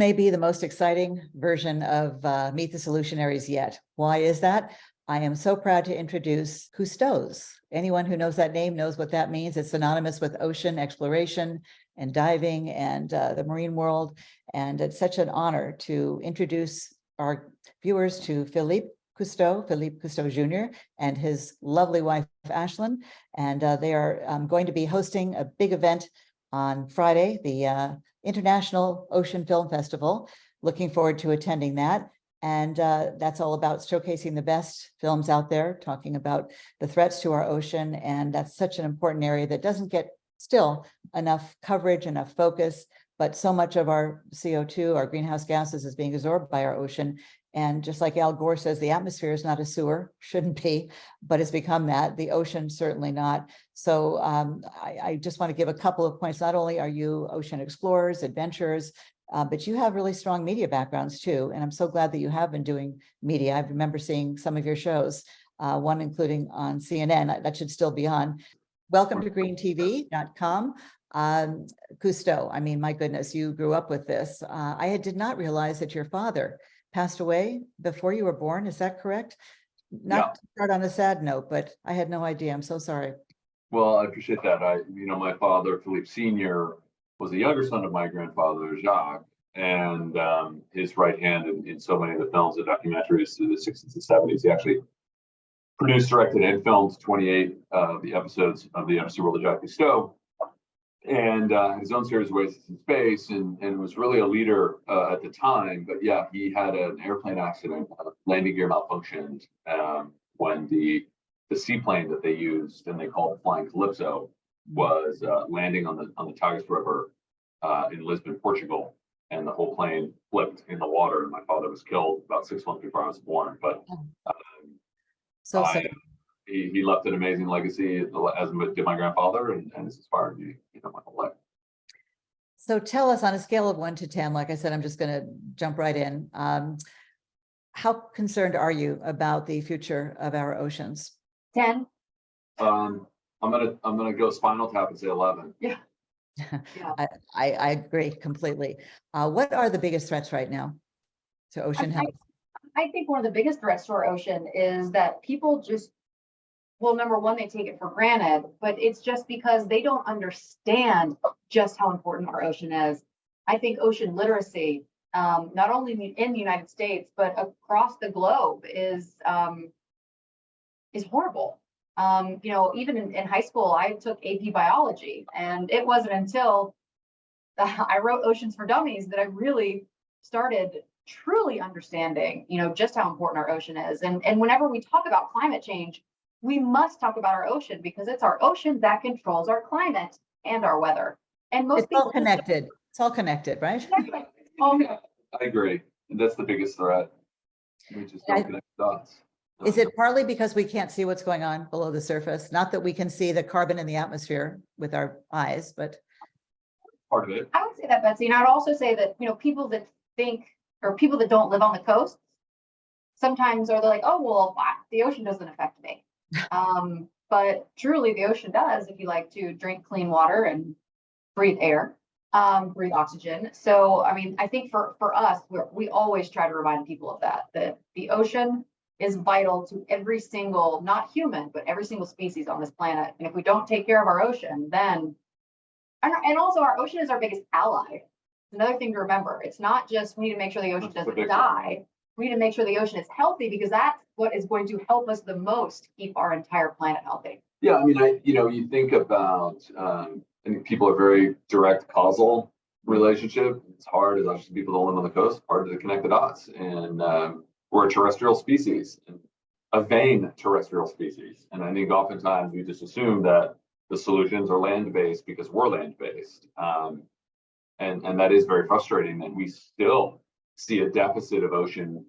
may be the most exciting version of Meet the Solutionaries yet. Why is that? I am so proud to introduce Cousteau's. Anyone who knows that name knows what that means. It's synonymous with ocean exploration and diving and the marine world. And it's such an honor to introduce our viewers to Philippe Cousteau Jr. and his lovely wife, Ashlyn. And they are going to be hosting a big event on Friday, the International Ocean Film Festival. Looking forward to attending that. And that's all about showcasing the best films out there, talking about the threats to our ocean. And that's such an important area that doesn't get still enough coverage, enough focus, but so much of our CO2, our greenhouse gases, is being absorbed by our ocean. And just like Al Gore says, the atmosphere is not a sewer, shouldn't be, but it's become that. The ocean, certainly not. So I just want to give a couple of points. Not only are you ocean explorers, adventurers, but you have really strong media backgrounds too. And I'm so glad that you have been doing media. I remember seeing some of your shows, one including on CNN, that should still be on. Welcome to greentv.com. Cousteau, I mean, my goodness, you grew up with this. I did not realize that your father passed away before you were born. Is that correct? Not to start on a sad note, but I had no idea. I'm so sorry. Well, I appreciate that. My father, Philippe Sr., was the younger son of my grandfather, Jacques, and his right hand in so many of the films and documentaries through the 60s and 70s. He actually produced, directed, and filmed 28 of the episodes of the Embassy World of Jacques Cousteau, and his own series of Oasis in Space, and was really a leader at the time. But yeah, he had an airplane accident, landing gear malfunctioned when the seaplane that they used, and they called it Flying Calypso, was landing on the Tagus River in Lisbon, Portugal, and the whole plane flipped in the water, and my father was killed about 6 months before I was born. But So sad. He left an amazing legacy, as did my grandfather, and it's inspired me, my whole life. So tell us, on a scale of 1 to 10, like I said, I'm just going to jump right in. How concerned are you about the future of our oceans? 10. I'm gonna go Spinal Tap and say 11. Yeah. I agree completely. What are the biggest threats right now to ocean health? I think one of the biggest threats to our ocean is that people just, well, number one, they take it for granted, but it's just because they don't understand just how important our ocean is. I think ocean literacy, not only in the United States, but across the globe is horrible. Even in high school, I took AP biology, and it wasn't until I wrote Oceans for Dummies that I really started truly understanding, just how important our ocean is. And whenever we talk about climate change, we must talk about our ocean, because it's our ocean that controls our climate and our weather. And most It's all connected. It's all connected, right? I agree. And that's the biggest threat. We just don't connect the dots. Is it partly because we can't see what's going on below the surface? Not that we can see the carbon in the atmosphere with our eyes, but Part of it. I would say that, Betsy. And I would also say that, people that think, or people that don't live on the coast, sometimes are like, oh, well, the ocean doesn't affect me. But truly the ocean does, if you like to drink clean water and breathe air, breathe oxygen. So, I think for us, we always try to remind people of that the ocean is vital to every single, not human, but every single species on this planet. And if we don't take care of our ocean, then, and also our ocean is our biggest ally. Another thing to remember, it's not just we need to make sure the ocean doesn't die. We need to make sure the ocean is healthy, because that's what is going to help us the most keep our entire planet healthy. Yeah, you think about, and people are very direct causal relationship. It's hard, as obviously people don't live on the coast, hard to connect the dots. And we're a terrestrial species, a vain terrestrial species. And I think oftentimes we just assume that the solutions are land-based because we're land-based. And that is very frustrating that we still see a deficit of ocean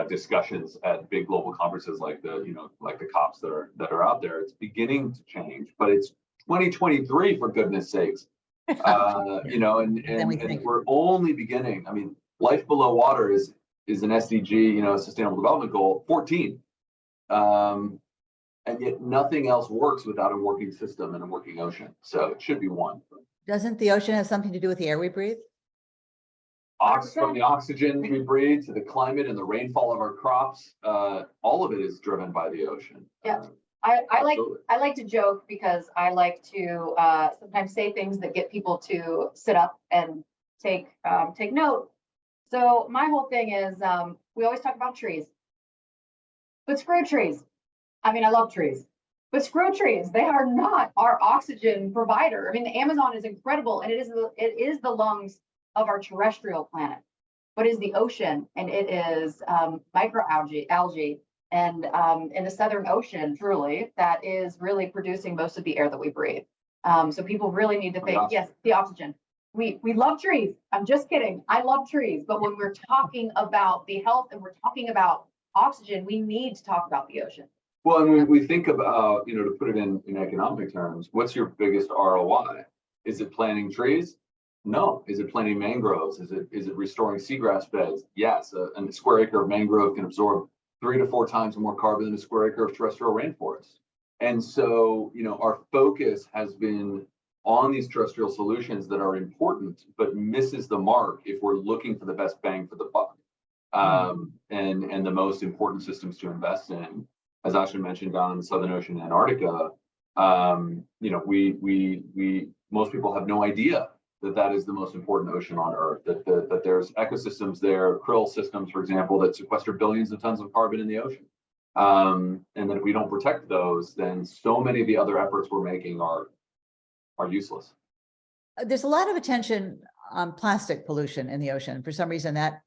discussions at big global conferences like the COPs that are out there. It's beginning to change, but it's 2023, for goodness sakes. And we're only beginning. Life below water is an SDG, Sustainable Development Goal 14. And yet nothing else works without a working system and a working ocean. So it should be one. doesn't the ocean have something to do with the air we breathe? From the oxygen we breathe to the climate and the rainfall of our crops, all of it is driven by the ocean. Yeah. I Absolutely. like to joke because I like to sometimes say things that get people to sit up and take note. So my whole thing is we always talk about trees, but screw trees. I mean, I love trees, but screw trees. They are not our oxygen provider. I mean, the Amazon is incredible, and it is the lungs of our terrestrial planet, but is the ocean, and it is algae, and in the Southern Ocean, truly, that is really producing most of the air that we breathe. So people really need to think, yes, the oxygen. We love trees. I'm just kidding. I love trees, but when we're talking about the health and we're talking about oxygen, we need to talk about the ocean. Well, and when we think about, to put it in economic terms, what's your biggest ROI? Is it planting trees? No. Is it planting mangroves? Is it restoring seagrass beds? Yes. A square acre of mangrove can absorb 3 to 4 times more carbon than a square acre of terrestrial rainforest. And so, our focus has been on these terrestrial solutions that are important, but misses the mark if we're looking for the best bang for the buck, and the most important systems to invest in. As Ashley mentioned, down in the Southern Ocean, Antarctica, we most people have no idea that is the most important ocean on Earth. That there's ecosystems there, krill systems, for example, that sequester billions of tons of carbon in the ocean. And that if we don't protect those, then so many of the other efforts we're making are useless. There's a lot of attention on plastic pollution in the ocean. For some reason, that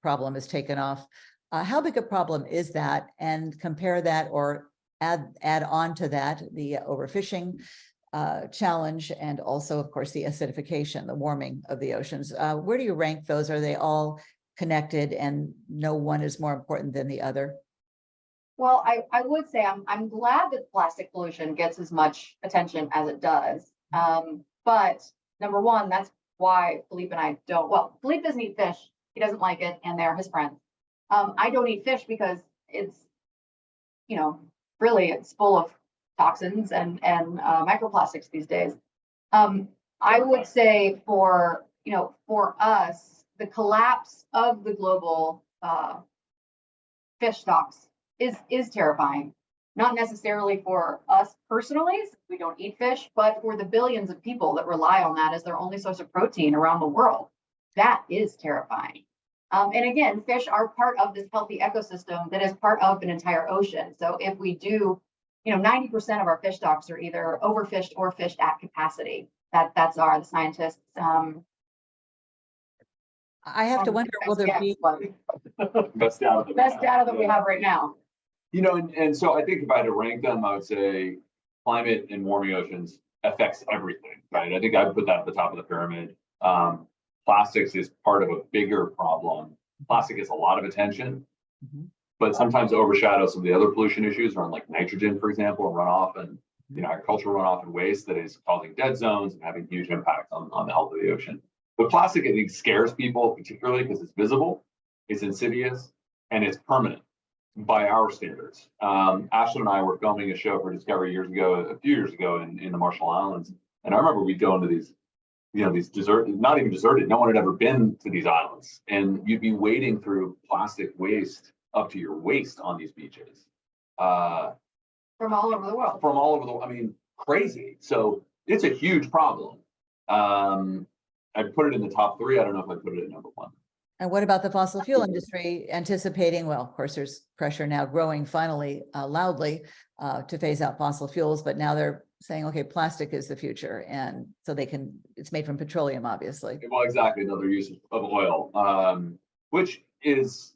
problem is taken off. How big a problem is that? And compare that or add on to that the overfishing challenge, and also, of course, the acidification, the warming of the oceans. Where do you rank those? Are they all connected and no one is more important than the other? Well, I would say I'm glad that plastic pollution gets as much attention as it does. But number one, that's why Philippe and I don't. Well, Philippe doesn't eat fish. He doesn't like it, and they're his friends. I don't eat fish because it's, really it's full of toxins and microplastics these days. I would say for us, the collapse of the global fish stocks is terrifying. Not necessarily for us personally, we don't eat fish, but for the billions of people that rely on that as their only source of protein around the world. That is terrifying. And again, fish are part of this healthy ecosystem that is part of an entire ocean. So if we do, 90% of our fish stocks are either overfished or fished at capacity. That's the scientists. I have to wonder, will there be best data that we have right now? And so I think if I had to rank them, I would say climate and warming oceans affects everything, right? I think I'd put that at the top of the pyramid. Plastics is part of a bigger problem. Plastic gets a lot of attention, but sometimes overshadows some of the other pollution issues around like nitrogen, for example, and runoff and agricultural runoff and waste that is causing dead zones and having huge impacts on the health of the ocean. But plastic, I think, scares people, particularly because it's visible, it's insidious, and it's permanent by our standards. Ashley and I were filming a show for Discovery a few years ago in the Marshall Islands. And I remember we'd go into these, these not even deserted, no one had ever been to these islands. And you'd be wading through plastic waste up to your waist on these beaches. From all over the world. From all over the world. I mean, crazy. So it's a huge problem. I'd put it in the top 3. I don't know if I'd put it at number 1. And what about the fossil fuel industry anticipating, well, of course, there's pressure now growing finally loudly to phase out fossil fuels, but now they're saying, okay, plastic is the future. And so it's made from petroleum, obviously. Well, exactly. Another use of oil, which is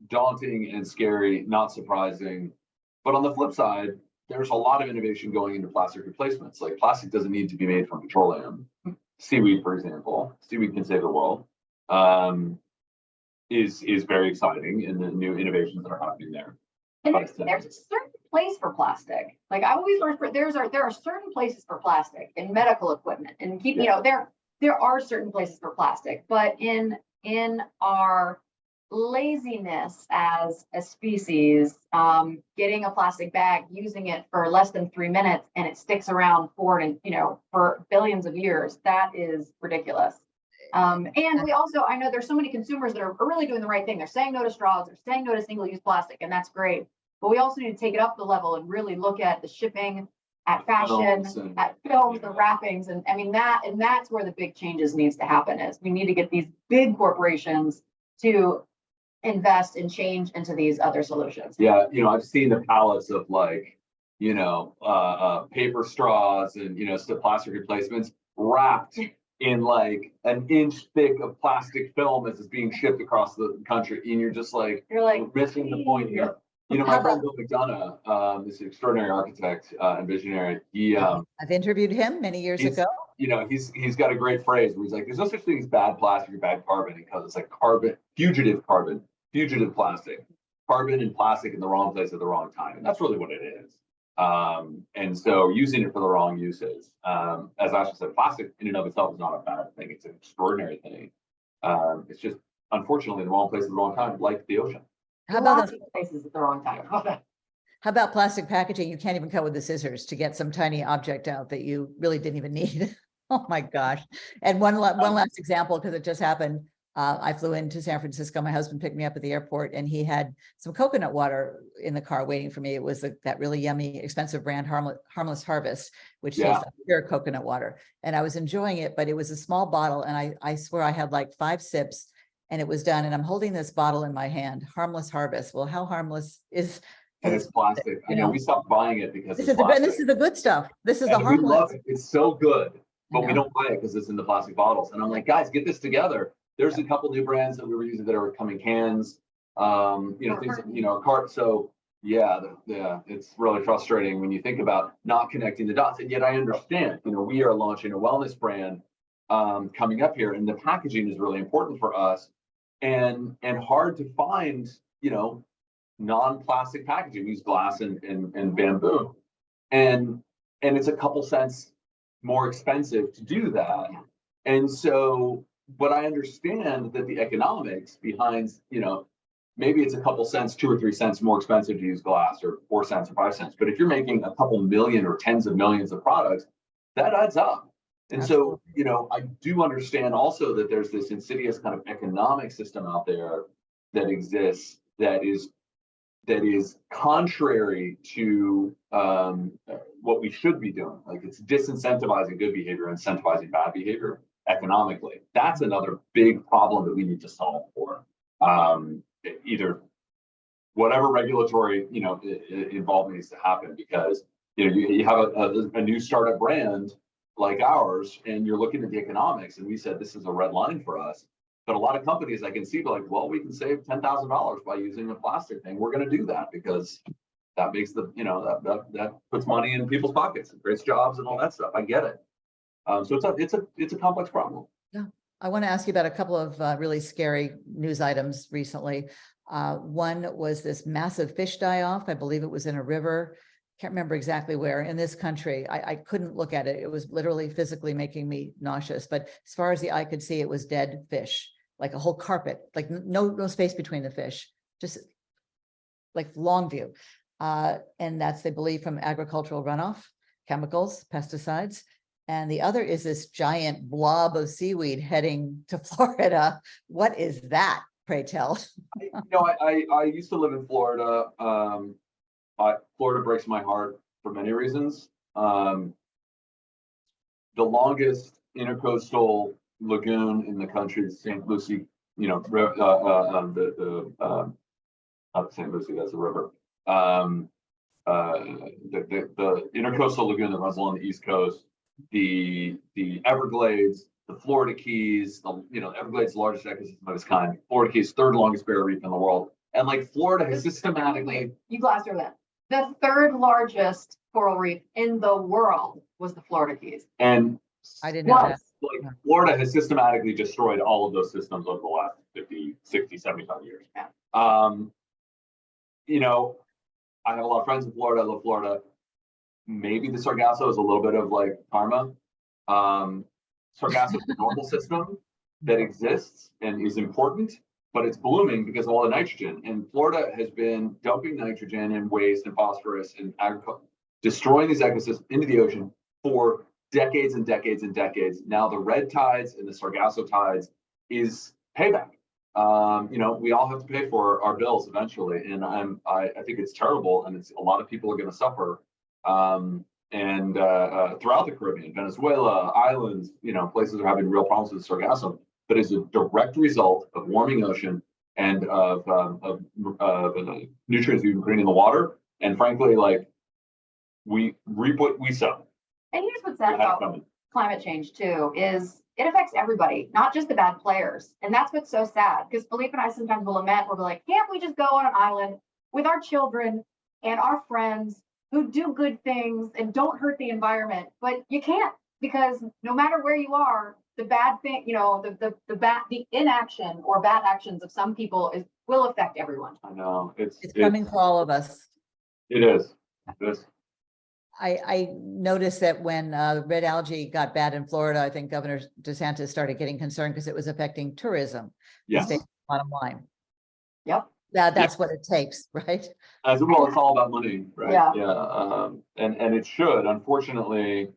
daunting and scary, not surprising. But on the flip side, there's a lot of innovation going into plastic replacements. Like plastic doesn't need to be made from petroleum. Seaweed, for example, seaweed can save the world. Is very exciting in the new innovations that are happening there. And there's a certain place for plastic. Like I always learn, there are certain places for plastic in medical equipment, and there are certain places for plastic, but in our laziness as a species, getting a plastic bag, using it for less than 3 minutes, and it sticks around for billions of years, that is ridiculous. And we also, I know there's so many consumers that are really doing the right thing. They're saying no to straws, they're saying no to single-use plastic, and that's great. But we also need to take it up the level and really look at the shipping, at fashion, at films, the wrappings, and I mean that's where the big changes needs to happen. Is we need to get these big corporations to invest and change into these other solutions. Yeah, I've seen the pallets of like, paper straws and, plastic replacements wrapped in like an inch thick of plastic film as it's being shipped across the country. And you're missing the point here. My friend Bill McDonough, this extraordinary architect and visionary, I've interviewed him many years ago. He's got a great phrase where he's like, there's no such thing as bad plastic or bad carbon, because it's like fugitive plastic, carbon and plastic in the wrong place at the wrong time. And that's really what it is. And so using it for the wrong uses, as Ashley said, plastic in and of itself is not a bad thing. It's an extraordinary thing. It's just, unfortunately, in the wrong place at the wrong time, like the ocean. How about places at the wrong time? How about plastic packaging? You can't even cut with the scissors to get some tiny object out that you really didn't even need. Oh my gosh. And one last example, because it just happened. I flew into San Francisco. My husband picked me up at the airport and he had some coconut water in the car waiting for me. It was that really yummy, expensive brand, Harmless Harvest, which tastes like pure coconut water. And I was enjoying it, but it was a small bottle. And I swear I had like 5 sips and it was done. And I'm holding this bottle in my hand, Harmless Harvest. Well, how harmless is And it's plastic. I know we stopped buying it because this is the good stuff. This is the harmless. We love it. It's so good, but we don't buy it because it's in the plastic bottles. And I'm like, guys, get this together. There's a couple new brands that we were using that are coming cans, things, cart. So yeah, it's really frustrating when you think about not connecting the dots. And yet I understand, we are launching a wellness brand coming up here, and the packaging is really important for us, and hard to find, non-plastic packaging. We use glass and bamboo, and it's a couple cents more expensive to do that. And so, but I understand that the economics behind, maybe it's a couple cents, 2 or 3 cents more expensive to use glass, or 4 cents or 5 cents. But if you're making a couple million or tens of millions of products, that adds up. And so, I do understand also that there's this insidious kind of economic system out there that exists that is contrary to what we should be doing. Like, it's disincentivizing good behavior, incentivizing bad behavior economically. That's another big problem that we need to solve for. Either whatever regulatory involvement needs to happen, because you have a new startup brand like ours, and you're looking at the economics, and we said this is a red line for us. But a lot of companies I can see be like, well, we can save $10,000 by using a plastic thing. We're going to do that because that makes that puts money in people's pockets, and creates jobs and all that stuff. I get it. So it's a complex problem. Yeah, I want to ask you about a couple of really scary news items recently. One was this massive fish die-off. I believe it was in a river. Can't remember exactly where in this country. I couldn't look at it. It was literally physically making me nauseous. But as far as the eye could see, it was dead fish, like a whole carpet, like no space between the fish, just like long view. And that's, they believe, from agricultural runoff, chemicals, pesticides. And the other is this giant blob of seaweed heading to Florida. What is that, pray tell? I used to live in Florida. Florida breaks my heart for many reasons. The longest intercoastal lagoon in the country is St. Lucie, not St. Lucie, that's a river. The intercoastal lagoon that runs along the East Coast, the Everglades, the Florida Keys, Everglades' largest ecosystem of its kind. Florida Keys, 3rd longest barrier reef in the world. And like Florida has systematically. You glossed over that. The 3rd largest coral reef in the world was the Florida Keys. And I didn't know that. Like, Florida has systematically destroyed all of those systems over the last 50, 60, 75 years. Yeah. I have a lot of friends in Florida. I love Florida. Maybe the Sargasso is a little bit of like karma. Sargasso is a normal system that exists and is important, but it's blooming because of all the nitrogen. And Florida has been dumping nitrogen and waste and phosphorus and agriculture, destroying these ecosystems into the ocean for decades and decades and decades. Now the red tides and the Sargasso tides is payback. We all have to pay for our bills eventually, and I think it's terrible, and it's a lot of people are going to suffer. Throughout the Caribbean, Venezuela, islands, places are having real problems with Sargasso, but as a direct result of warming ocean and of nutrients we bring in the water, and frankly, like we reap what we sow. And here's what's sad about climate change too, is it affects everybody, not just the bad players. And that's what's so sad, because Philippe and I sometimes will lament, we're like, can't we just go on an island with our children and our friends who do good things and don't hurt the environment? But you can't, because no matter where you are, the bad thing, the inaction or bad actions of some people will affect everyone. I know it's coming for all of us. It is. It is. I noticed that when red algae got bad in Florida, I think Governor DeSantis started getting concerned because it was affecting tourism. Yes. The state's bottom line. Yep. That's what it takes, right? As well, it's all about money, right? Yeah. And it should. Unfortunately,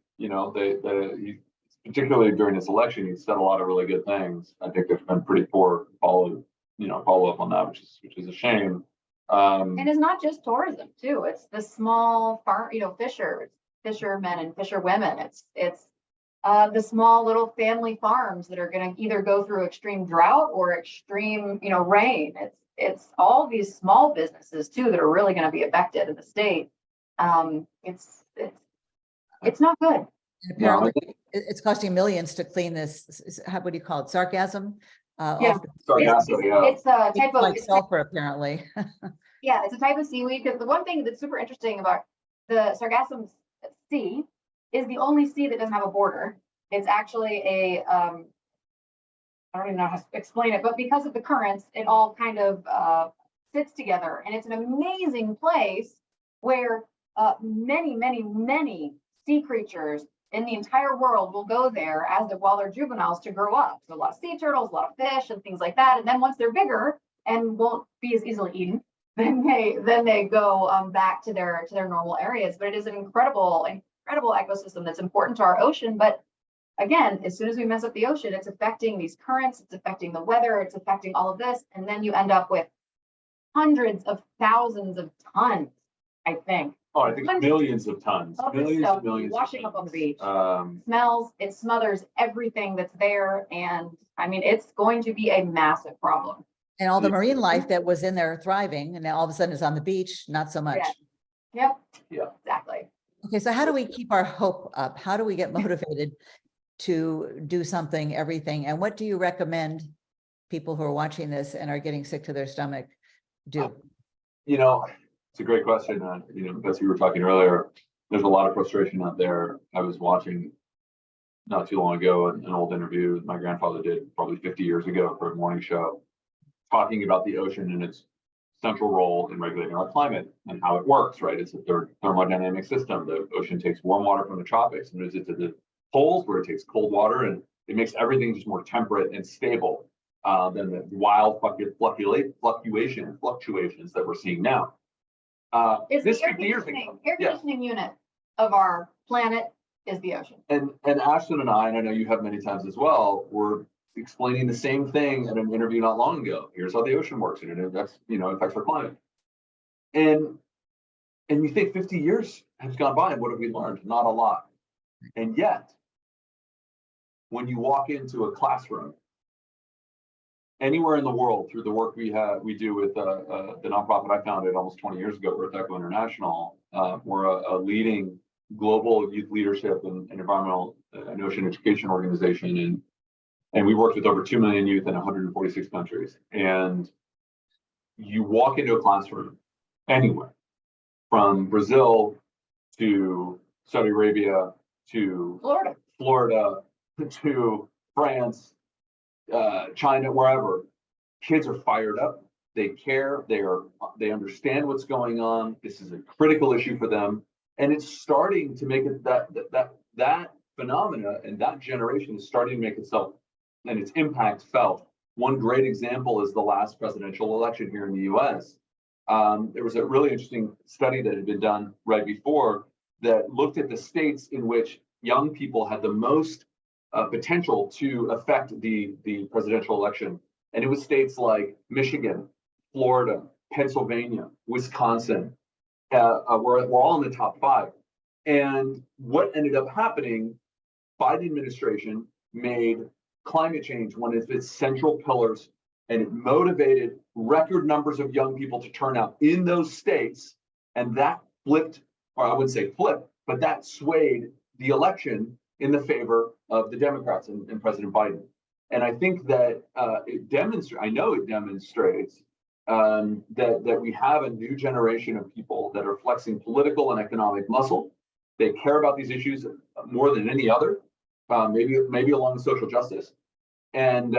particularly during this election, he said a lot of really good things. I think there's been pretty poor follow up on that, which is a shame. And it's not just tourism too. It's the small farm, fishermen and fisherwomen. It's the small little family farms that are going to either go through extreme drought or extreme, rain. It's all these small businesses too that are really going to be affected in the state. It's not good. And apparently, it's costing millions to clean this. What do you call it? Sargassum. Sargasso, yeah. It's a type of sulfur, apparently. Yeah, it's a type of seaweed. Because the one thing that's super interesting about the Sargassum Sea is the only sea that doesn't have a border. It's actually I don't even know how to explain it, but because of the currents, it all kind of sits together, and it's an amazing place where many, many, many sea creatures in the entire world will go there while they're juveniles to grow up. So a lot of sea turtles, a lot of fish and things like that. And then once they're bigger and won't be as easily eaten, then they go back to their normal areas. But it is an incredible ecosystem that's important to our ocean. But again, as soon as we mess up the ocean, it's affecting these currents, it's affecting the weather, it's affecting all of this. And then you end up with hundreds of thousands of tons, I think. Oh, I think millions of tons, millions washing up on the beach. Smells, it smothers everything that's there. And I mean, it's going to be a massive problem. And all the marine life that was in there thriving, and now all of a sudden it's on the beach, not so much. Yeah. Yeah. Exactly. Okay, so how do we keep our hope up? How do we get motivated to do something, everything? And what do you recommend people who are watching this and are getting sick to their stomach do? It's a great question. Because we were talking earlier, there's a lot of frustration out there. I was watching not too long ago an old interview my grandfather did probably 50 years ago for a morning show, talking about the ocean and its central role in regulating our climate and how it works, right? It's a thermodynamic system. The ocean takes warm water from the tropics and moves it to the poles where it takes cold water, and it makes everything just more temperate and stable than the wild fluctuations that we're seeing now. It's this the air 50 years ago. conditioning unit of our planet is the ocean. And Ashton and I know you have many times as well, were explaining the same thing at an interview not long ago. Here's how the ocean works, and it affects our climate. And you think 50 years has gone by, and what have we learned? Not a lot. And yet, when you walk into a classroom anywhere in the world through the work we do with the nonprofit I founded almost 20 years ago, Earth Echo International, we're a leading global youth leadership and environmental and ocean education organization, and we worked with over 2 million youth in 146 countries. And you walk into a classroom anywhere, from Brazil to Saudi Arabia to Florida to France, China, wherever, kids are fired up. They care. They understand what's going on. This is a critical issue for them, and it's starting to make it that phenomena and that generation is starting to make itself and its impact felt. One great example is the last presidential election here in the U.S. There was a really interesting study that had been done right before that looked at the states in which young people had the most potential to affect the presidential election. And it was states like Michigan, Florida, Pennsylvania, Wisconsin, were all in the top 5. And what ended up happening, Biden administration made climate change one of its central pillars, and it motivated record numbers of young people to turn out in those states. And that flipped, or I wouldn't say flipped, but that swayed the election in the favor of the Democrats and President Biden. And I think that it demonstrates that we have a new generation of people that are flexing political and economic muscle. They care about these issues more than any other, maybe along with social justice. And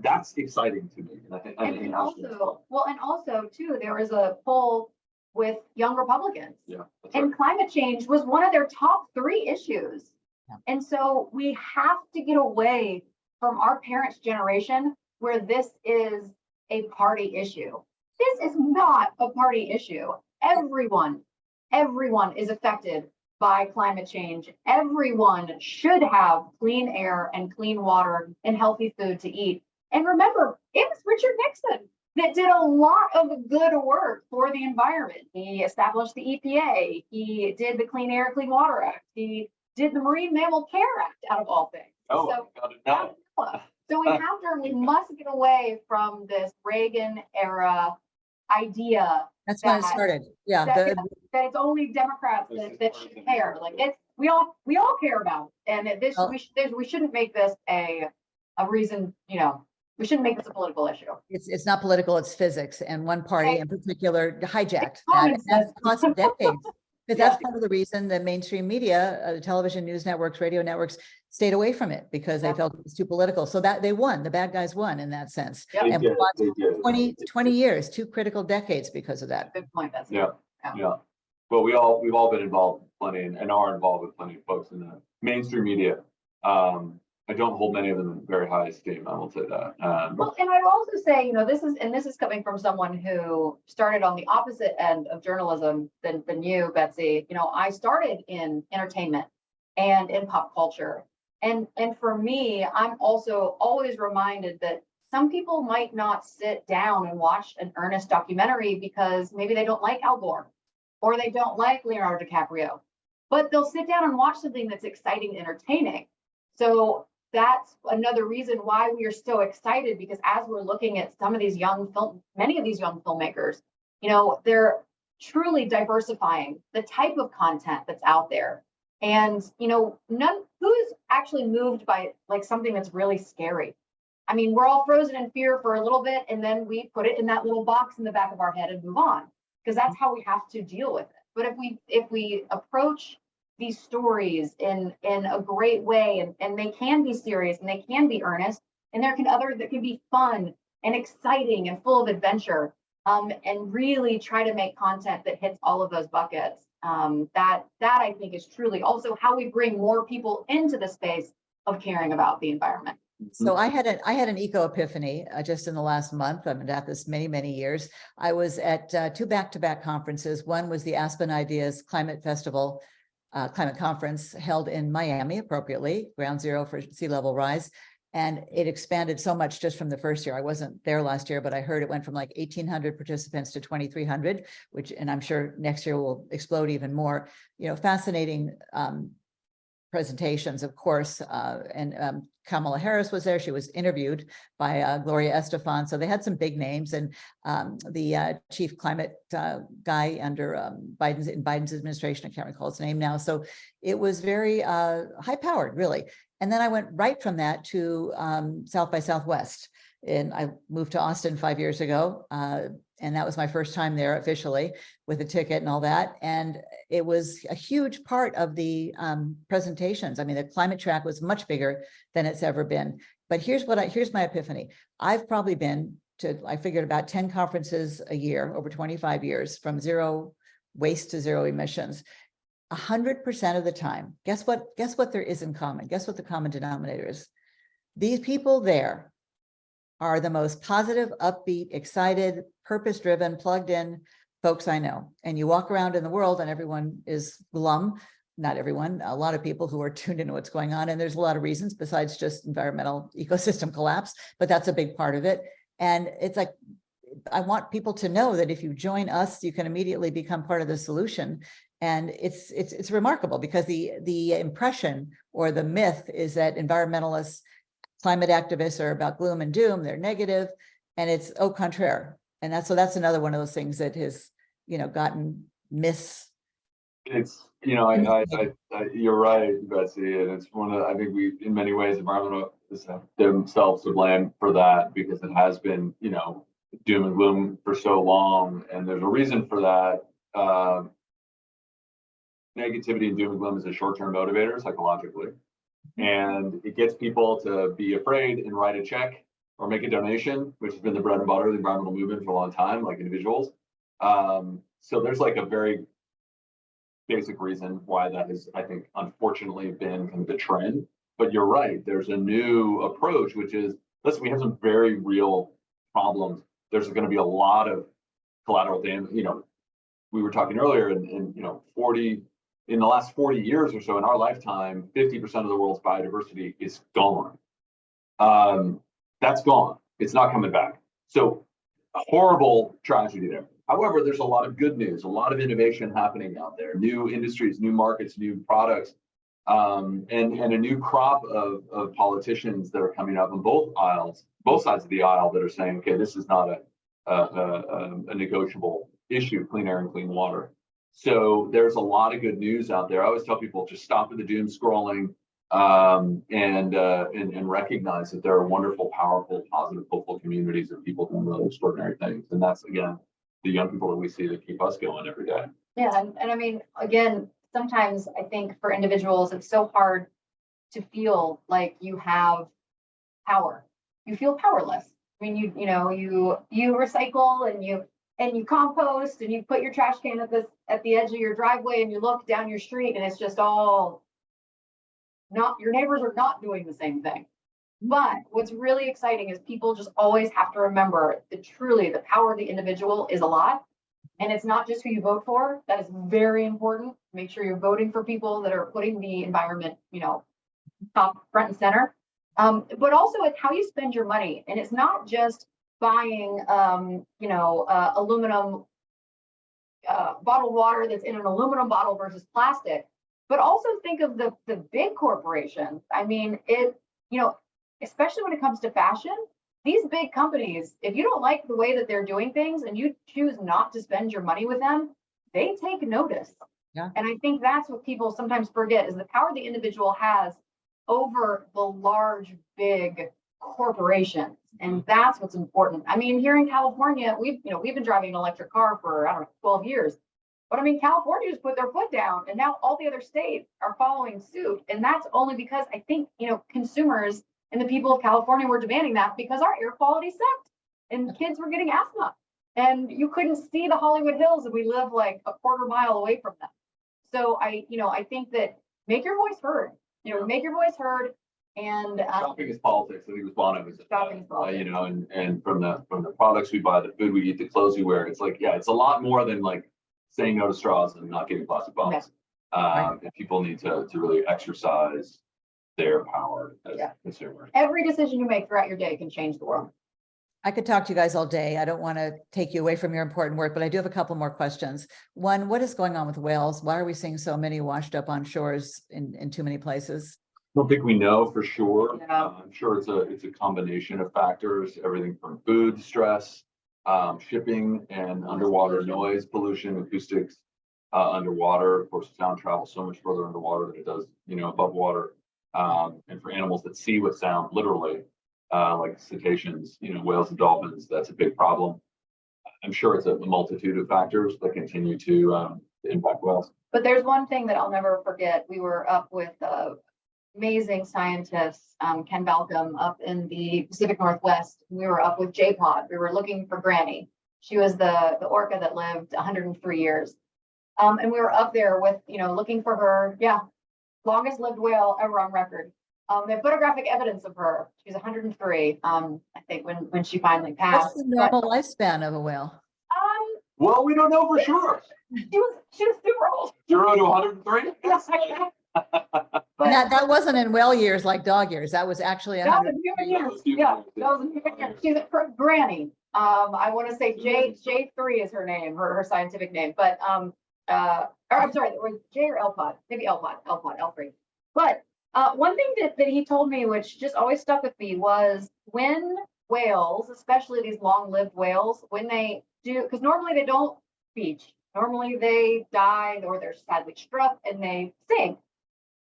that's exciting to me. And I think, and also too, there was a poll with young Republicans. Yeah, that's and right. Climate change was one of their top 3 issues. Yeah. And so we have to get away from our parents' generation where this is a party issue. This is not a party issue. Everyone is affected by climate change. Everyone should have clean air and clean water and healthy food to eat. And remember, it was Richard Nixon that did a lot of good work for the environment. He established the EPA. He did the Clean Air, Clean Water Act. He did the Marine Mammal Care Act, out of all things. So we must get away from this Reagan era idea. That's when it started. Yeah. That it's only Democrats that should care. Like we all care about it. And we shouldn't make this a reason, we shouldn't make this a political issue. It's not political, it's physics, and one party in particular hijacked common that. That's sense. cost decades. Because that's part of the reason the mainstream media, the television news networks, radio networks stayed away from it, because they felt it was too political. So that they won, the bad guys won in that sense. Yep. And we lost 20 years, 2 critical decades because of that. Good point. That's Yeah. Well, we've all been involved with plenty and are involved with plenty of folks in the mainstream media. I don't hold many of them in very high esteem, I will say that. Well, and I will also say, this is coming from someone who started on the opposite end of journalism than you, Betsy. I started in entertainment and in pop culture. And for me, I'm also always reminded that some people might not sit down and watch an earnest documentary because maybe they don't like Al Gore or they don't like Leonardo DiCaprio, but they'll sit down and watch something that's exciting, entertaining. So that's another reason why we are so excited, because as we're looking at many of these young filmmakers, they're truly diversifying the type of content that's out there. And, who's actually moved by like something that's really scary? I mean, we're all frozen in fear for a little bit, and then we put it in that little box in the back of our head and move on, because that's how we have to deal with it. But if we approach these stories in a great way, and they can be serious and they can be earnest, and that can be fun and exciting and full of adventure, and really try to make content that hits all of those buckets. That I think is truly also how we bring more people into the space of caring about the environment. So I had an eco epiphany just in the last month. I've been at this many years. I was at 2 back-to-back conferences. One was the Aspen Ideas Climate Festival, climate conference held in Miami, appropriately, ground zero for sea level rise. And it expanded so much just from the first year. I wasn't there last year, but I heard it went from like 1,800 participants to 2,300, and I'm sure next year will explode even more. Fascinating presentations, of course, and Kamala Harris was there. She was interviewed by Gloria Estefan. So they had some big names, and the chief climate guy under Biden's administration, I can't recall his name now. So it was very high powered, really. And then I went right from that to South by Southwest. And I moved to Austin 5 years ago. And that was my first time there officially with a ticket and all that. And it was a huge part of the presentations. I mean, the climate track was much bigger than it's ever been. But here's my epiphany. I've probably been to, I figured, about 10 conferences a year over 25 years, from zero waste to zero emissions. 100% of the time, guess what there is in common? Guess what the common denominator is? These people there are the most positive, upbeat, excited, purpose-driven, plugged in folks I know. And you walk around in the world and everyone is glum. not everyone, a lot of people who are tuned into what's going on. And there's a lot of reasons besides just environmental ecosystem collapse, but that's a big part of it. And it's like, I want people to know that if you join us, you can immediately become part of the solution. And it's remarkable because the impression or the myth is that environmentalists, climate activists are about gloom and doom, they're negative, and it's au contraire. And that's another one of those things that has, gotten It's, you're right, Betsy, and it's one of, I think in many ways, environmentalists have themselves to blame for that because it has been, doom and gloom for so long. And there's a reason for that. Negativity and doom and gloom is a short-term motivator psychologically. And it gets people to be afraid and write a check or make a donation, which has been the bread and butter of the environmental movement for a long time, like individuals. So there's like a very basic reason why that has, I think, unfortunately been kind of the trend. But you're right, there's a new approach, which is, listen, we have some very real problems. There's going to be a lot of collateral damage. We were talking earlier, in the last 40 years or so, in our lifetime, 50% of the world's biodiversity is gone. That's gone. It's not coming back. So a horrible tragedy there. However, there's a lot of good news, a lot of innovation happening out there, new industries, new markets, new products, and a new crop of politicians that are coming up on both sides of the aisle that are saying, okay, this is not a negotiable issue, clean air and clean water. So there's a lot of good news out there. I always tell people just stop with the doom scrolling and recognize that there are wonderful, powerful, positive, hopeful communities of people doing really extraordinary things. And that's, again, the young people that we see that keep us going every day. Yeah, and I mean, again, sometimes I think for individuals, it's so hard to feel like you have power. You feel powerless. I mean, you recycle and you compost and you put your trash can at the edge of your driveway and you look down your street and it's just all not, your neighbors are not doing the same thing. But what's really exciting is people just always have to remember that truly the power of the individual is a lot. And it's not just who you vote for. That is very important. Make sure you're voting for people that are putting the environment, top front and center. But also it's how you spend your money. And it's not just buying, aluminum bottled water that's in an aluminum bottle versus plastic, but also think of the big corporations. I mean, especially when it comes to fashion, these big companies, if you don't like the way that they're doing things and you choose not to spend your money with them, they take notice. Yeah. And I think that's what people sometimes forget is the power the individual has over the large, big corporations. And that's what's important. I mean, here in California, we've been driving an electric car for, 12 years. But I mean, California just put their foot down and now all the other states are following suit. And that's only because I think, consumers and the people of California were demanding that because our air quality sucked and kids were getting asthma and you couldn't see the Hollywood Hills and we live like a quarter mile away from them. So I think that make your voice heard, make your voice heard. And shopping is politics. I think it was Bono who said shopping is politics. And from the products we buy, the food we eat, the clothes we wear, it's like, yeah, it's a lot more than like saying no to straws and not getting plastic bottles. Yeah. And people need to really exercise their power as consumers. Every decision you make throughout your day can change the world. I could talk to you guys all day. I don't want to take you away from your important work, but I do have a couple more questions. One, what is going on with whales? Why are we seeing so many washed up on shores in too many places? I don't think we know for sure. Yeah. I'm sure it's a combination of factors, everything from food stress, shipping and underwater noise pollution, acoustics underwater. Of course, sound travels so much further underwater than it does, above water. And for animals that see with sound, literally, like cetaceans, whales and dolphins, that's a big problem. I'm sure it's a multitude of factors that continue to impact whales. But there's one thing that I'll never forget. We were up with amazing scientists, Ken Balcom, up in the Pacific Northwest. We were up with J-Pod. We were looking for Granny. She was the orca that lived 103 years. And we were up there with, looking for her. Yeah. Longest lived whale ever on record. They have photographic evidence of her. She's 103. I think when she finally passed. What's the normal lifespan of a whale? Well, we don't know for sure. She was super old. 0 to 103? Yes, but And that wasn't in whale years like dog years. That was actually that was 100. in human That years. was human Yeah, years, that was in human years. She's a granny. I want to say J3 is her name, her scientific name, but or I'm sorry, it was J or L pod, maybe L pod, L3. But one thing that he told me, which just always stuck with me, was when whales, especially these long-lived whales, when they do, because normally they don't beach. Normally they die or they're sadly struck and they sink.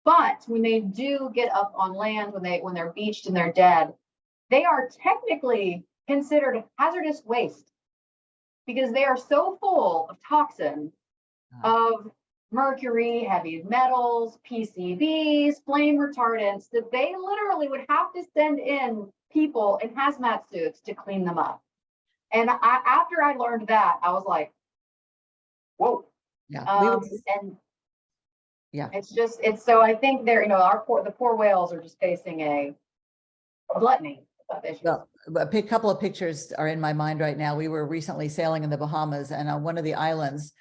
But when they do get up on land, when they're beached and they're dead, they are technically considered hazardous waste because they are so full of toxins, of mercury, heavy metals, PCBs, flame retardants, that they literally would have to send in people in hazmat suits to clean them up. And after I learned that, I was like, whoa. Yeah. And yeah. It's so I think they're, the poor whales are just facing a gluttony of issues. Well, a couple of pictures are in my mind right now. We were recently sailing in the Bahamas, and on one of the islands,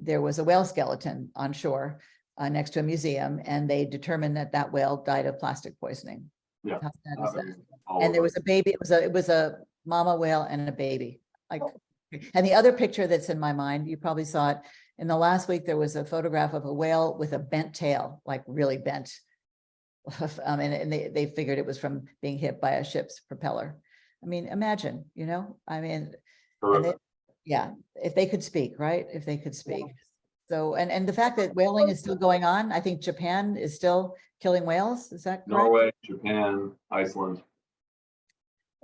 there was a whale skeleton on shore next to a museum, and they determined that whale died of plastic poisoning. Yeah. How sad is that? All And of there us. was a baby. It was a mama whale and a baby. And the other picture that's in my mind, you probably saw it in the last week. There was a photograph of a whale with a bent tail, like really bent. And they figured it was from being hit by a ship's propeller. I mean, imagine, yeah, if they could speak, right? If they could speak. So, and the fact that whaling is still going on, I think Japan is still killing whales. Is that correct? Norway, Japan, Iceland.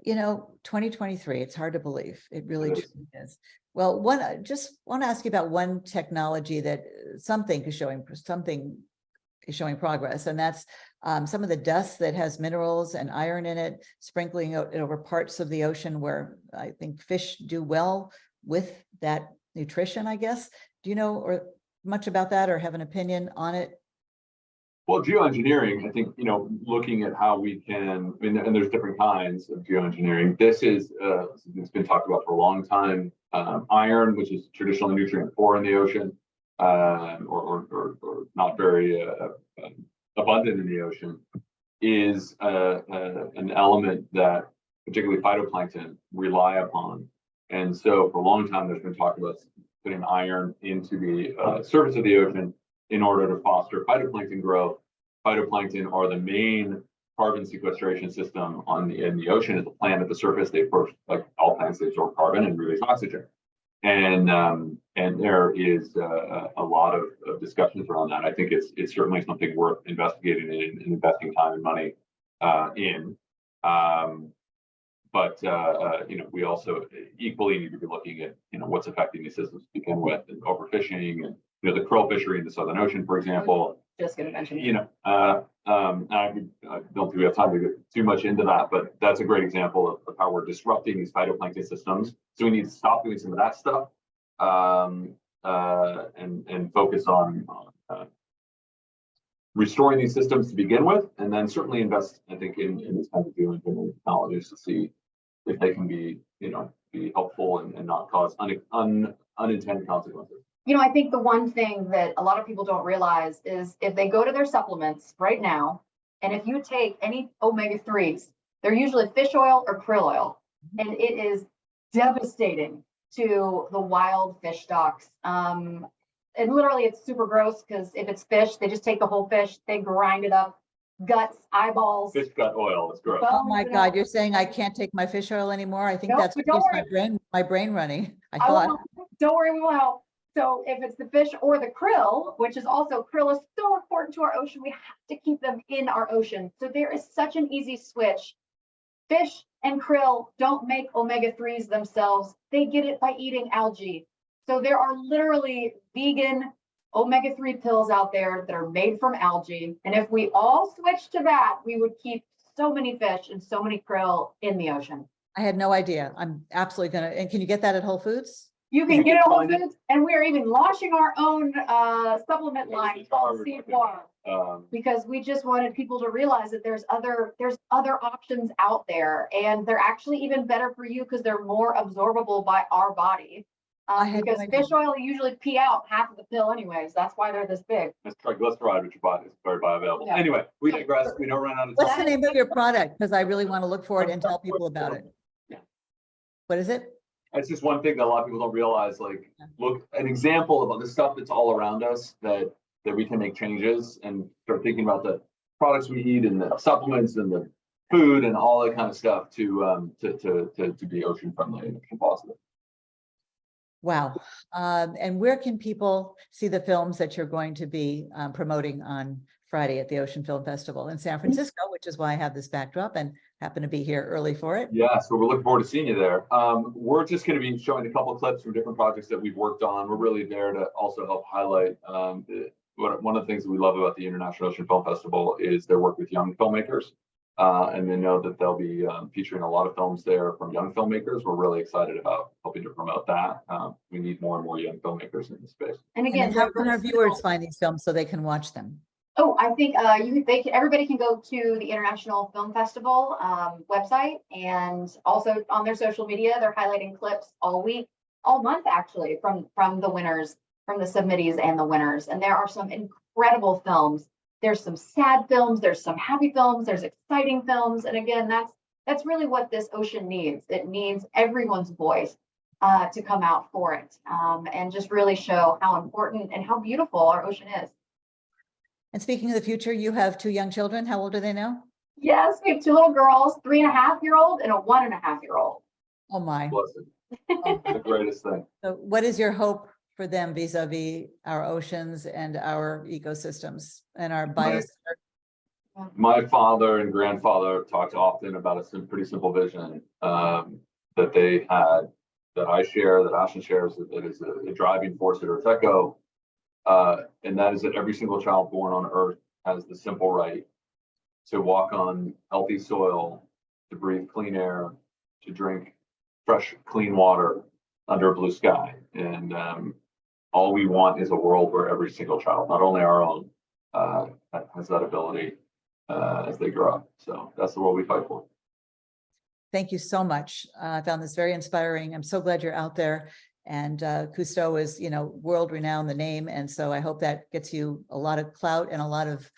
2023, it's hard to believe. It really It is. truly is. Well, I just want to ask you about one technology that something is showing progress, and that's some of the dust that has minerals and iron in it, sprinkling it over parts of the ocean where I think fish do well with that nutrition, I guess. Do you know or much about that or have an opinion on it? Well, geoengineering, I think, looking at how we can, and there's different kinds of geoengineering. This is, it's been talked about for a long time. Iron, which is traditionally nutrient poor in the ocean, or not very abundant in the ocean, is an element that particularly phytoplankton rely upon. And so for a long time, there's been talk about putting iron into the surface of the ocean in order to foster phytoplankton growth. Phytoplankton are the main carbon sequestration system in the ocean. As a plant at the surface, like all plants, they absorb carbon and release oxygen. And there is a lot of discussions around that. I think it's certainly something worth investigating and investing time and money in. But we also equally need to be looking at what's affecting these systems to begin with, and overfishing, and the krill fishery in the Southern Ocean, for example. Just going to mention. I don't think we have time to get too much into that, but that's a great example of how we're disrupting these phytoplankton systems. So we need to stop doing some of that stuff and focus on restoring these systems to begin with, and then certainly invest, I think, in this kind of geoengineering technologies to see if they can be helpful and not cause unintended consequences. I think the one thing that a lot of people don't realize is if they go to their supplements right now, and if you take any omega-3s, they're usually fish oil or krill oil, and it is devastating to the wild fish stocks. And literally it's super gross because if it's fish, they just take the whole fish, they grind it up, guts, eyeballs. Fish gut oil, it's gross. Oh my God, you're saying I can't take my fish oil anymore? I think Nope, that's but what don't keeps my brain running. I will, don't worry, we will help. So if it's the fish or the krill, which is also, krill is so important to our ocean, we have to keep them in our ocean. So there is such an easy switch. Fish and krill don't make omega-3s themselves. They get it by eating algae. So there are literally vegan omega-3 pills out there that are made from algae. And if we all switch to that, we would keep so many fish and so many krill in the ocean. I had no idea. I'm absolutely gonna, and can you get that at Whole Foods? You can get it at Whole Foods, and we are even launching our own supplement line called Seafoir, because we just wanted people to realize that there's other options out there, and they're actually even better for you because they're more absorbable by our body. I had no Because idea. fish oil usually pee out half of the pill anyways. That's why they're this big. It's triglyceride, which is very bioavailable. Yeah. Anyway, we digress. We don't run out of What's time. the name of your product? Because I really want to look for it and tell people about it. Yeah. What is it? It's just one thing that a lot of people don't realize, like, look, an example of the stuff that's all around us that we can make changes and start thinking about the products we eat and the supplements and the food and all that kind of stuff to be ocean friendly and ocean positive. Wow. And where can people see the films that you're going to be promoting on Friday at the Ocean Film Festival in San Francisco, which is why I have this backdrop and happen to be here early for it? Yeah, so we're looking forward to seeing you there. We're just going to be showing a couple of clips from different projects that we've worked on. We're really there to also help highlight one of the things that we love about the International Ocean Film Festival is their work with young filmmakers. And they know that they'll be featuring a lot of films there from young filmmakers. We're really excited about helping to promote that. We need more and more young filmmakers in this space. And And again, then how can our viewers find these films so they can watch them? Oh, I think everybody can go to the International Film Festival website, and also on their social media, they're highlighting clips all week, all month actually, from the winners, from the submittees and the winners. And there are some incredible films. There's some sad films, there's some happy films, there's exciting films. And again, that's really what this ocean needs. It needs everyone's voice to come out for it, and just really show how important and how beautiful our ocean is. And speaking of the future, you have 2 young children. How old are they now? Yes, we have 2 little girls, 3.5-year-old and a 1.5-year-old. Oh my. Blessed. Oh. The greatest thing. So what is your hope for them vis-a-vis our oceans and our ecosystems and our biosphere? My father and grandfather talked often about a pretty simple vision that they had, that I share, that Ashton shares, that is a driving force at Earth Echo. And that is that every single child born on Earth has the simple right to walk on healthy soil, to breathe clean air, to drink fresh, clean water under a blue sky. And all we want is a world where every single child, not only our own, has that ability as they grow up. So that's the world we fight for. Thank you so much. I found this very inspiring. I'm so glad you're out there. And Cousteau is, world renowned, the name. And so I hope that gets you a lot of clout and a lot of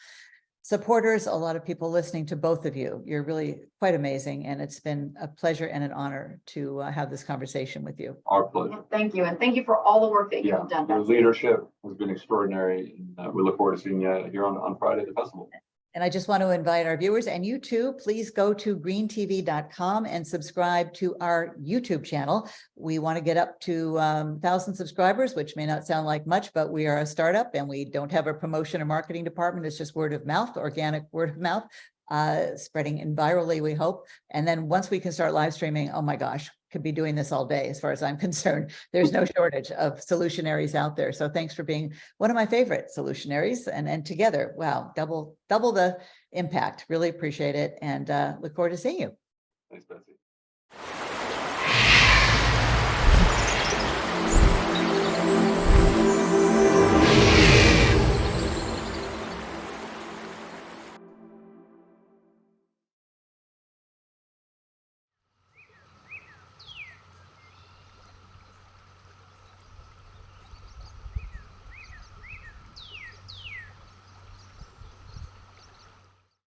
supporters, a lot of people listening to both of you. You're really quite amazing. And it's been a pleasure and an honor to have this conversation with you. Our pleasure. Thank you. And thank you for all the work that you've done. Your leadership has been extraordinary. We look forward to seeing you here on Friday at the festival. And I just want to invite our viewers, and you too, please go to greentv.com and subscribe to our YouTube channel. We want to get up to 1,000 subscribers, which may not sound like much, but we are a startup and we don't have a promotion or marketing department. It's just word of mouth, organic word of mouth, spreading virally, we hope. And then once we can start live streaming, oh my gosh, could be doing this all day as far as I'm concerned. There's no shortage of solutionaries out there. So thanks for being one of my favorite solutionaries, and together, wow, double the impact. Really appreciate it, and look forward to seeing you. Thanks, Betsy.